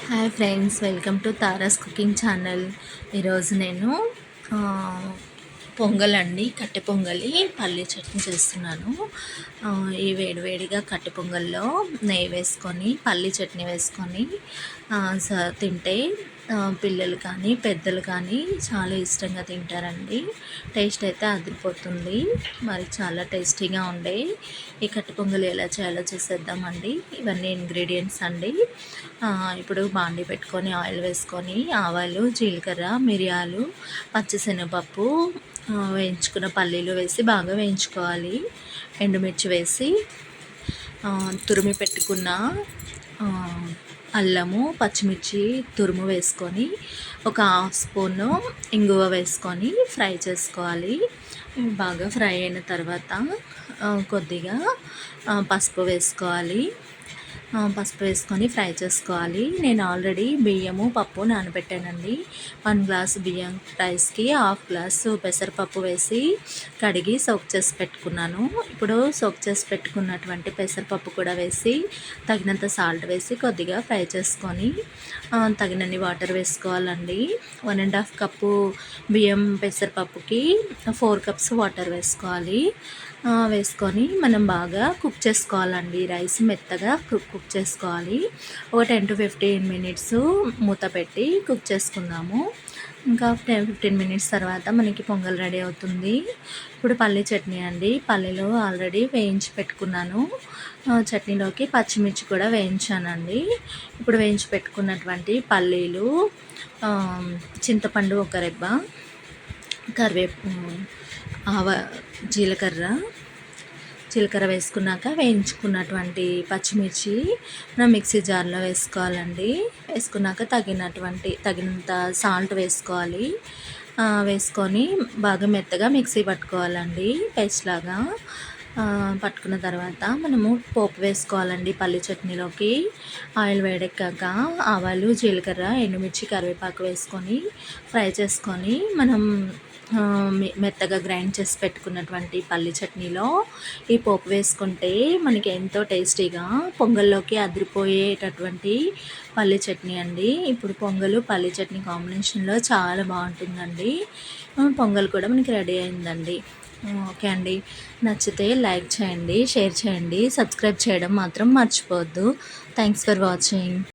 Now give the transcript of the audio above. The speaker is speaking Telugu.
Hi friends, welcome to Tara's cooking channel. ఈరోజు నేను పొంగల్ అండి, కట్టె పొంగలి పల్లీ చట్నీ చేస్తున్నాను. ఈ వేడివేడిగా కట్టె పొంగల్లో నెయ్యి వేసుకొని పల్లీ చట్నీ వేసుకొని తింటే పిల్లలు కానీ పెద్దలు కానీ చాలా ఇష్టంగా తింటారండి. టేస్ట్ అయితే అదిరిపోతుంది. మరి చాలా టేస్టీగా ఉండే ఈ కట్టె పొంగలి ఎలా చేయాలో చూసేద్దామండి. ఇవన్నీ ఇంగ్రీడియంట్స్ అండి. ఇప్పుడు బాండి పెట్టుకొని ఆయిల్ వేసుకొని ఆవాలు, జీలకర్ర, మిరియాలు, పచ్చిశనగపప్పు, వేయించుకున్న పల్లీలు వేసి బాగా వేయించుకోవాలి. ఎండుమిర్చి వేసి తురిమి పెట్టుకున్న అల్లము, పచ్చిమిర్చి తురుము వేసుకొని ఒక హాఫ్ స్పూను ఇంగువ వేసుకొని ఫ్రై చేసుకోవాలి. బాగా ఫ్రై అయిన తర్వాత కొద్దిగా పసుపు వేసుకోవాలి. పసుపు వేసుకొని ఫ్రై చేసుకోవాలి. నేను ఆల్రెడీ బియ్యము, పప్పు నానబెట్టానండి. 1 గ్లాసు బియ్యం రైస్కి హాఫ్ గ్లాసు పెసరపప్పు వేసి కడిగి సోక్ చేసి పెట్టుకున్నాను. ఇప్పుడు సోక్ చేసి పెట్టుకున్నటువంటి పెసరపప్పు కూడా వేసి తగినంత సాల్ట్ వేసి కొద్దిగా ఫ్రై చేసుకొని తగినన్ని వాటర్ వేసుకోవాలండి. 1.5 కప్పు బియ్యం పెసరపప్పుకి 4 కప్స్ వాటర్ వేసుకోవాలి. వేసుకొని మనం బాగా కుక్ చేసుకోవాలండి. రైస్ మెత్తగా కుక్ చేసుకోవాలి. ఒక 10 to 15 మినిట్స్ మూత పెట్టి కుక్ చేసుకుందాము. ఇంకా 10-15 మినిట్స్ తర్వాత మనకి పొంగల్ రెడీ అవుతుంది. ఇప్పుడు పల్లీ చట్నీ అండి. పల్లీలు ఆల్రెడీ వేయించి పెట్టుకున్నాను. చట్నీలోకి పచ్చిమిర్చి కూడా వేయించానండి. ఇప్పుడు వేయించి పెట్టుకున్నటువంటి పల్లీలు, చింతపండు ఒక రెబ్బ, జీలకర్ర వేసుకున్నాక వేయించుకున్నటువంటి పచ్చిమిర్చి మనం మిక్సీ జార్లో వేసుకోవాలండి. వేసుకున్నాక తగినంత సాల్ట్ వేసుకోవాలి. వేసుకొని బాగా మెత్తగా మిక్సీ పట్టుకోవాలండి, పేస్ట్ లాగా. పట్టుకున్న తర్వాత మనము పోపు వేసుకోవాలండి. పల్లి చట్నీలోకి ఆయిల్ వేడెక్కాక ఆవాలు, జీలకర్ర, ఎండుమిర్చి, కరివేపాకు వేసుకొని ఫ్రై చేసుకొని మనం మెత్తగా గ్రైండ్ చేసి పెట్టుకున్నటువంటి పల్లి చట్నీలో ఈ పోపు వేసుకుంటే మనకి ఎంతో టేస్టీగా పొంగల్లోకి అదిరిపోయేటటువంటి పల్లి చట్నీ అండి. ఇప్పుడు పొంగలు పల్లి చట్నీ కాంబినేషన్లో చాలా బాగుంటుందండి. పొంగల్ కూడా మనకి రెడీ అయిందండి. ఓకే అండి, నచ్చితే లైక్ చేయండి, షేర్ చేయండి, సబ్స్క్రైబ్ చేయడం మాత్రం మర్చిపోవద్దు. Thanks for watching.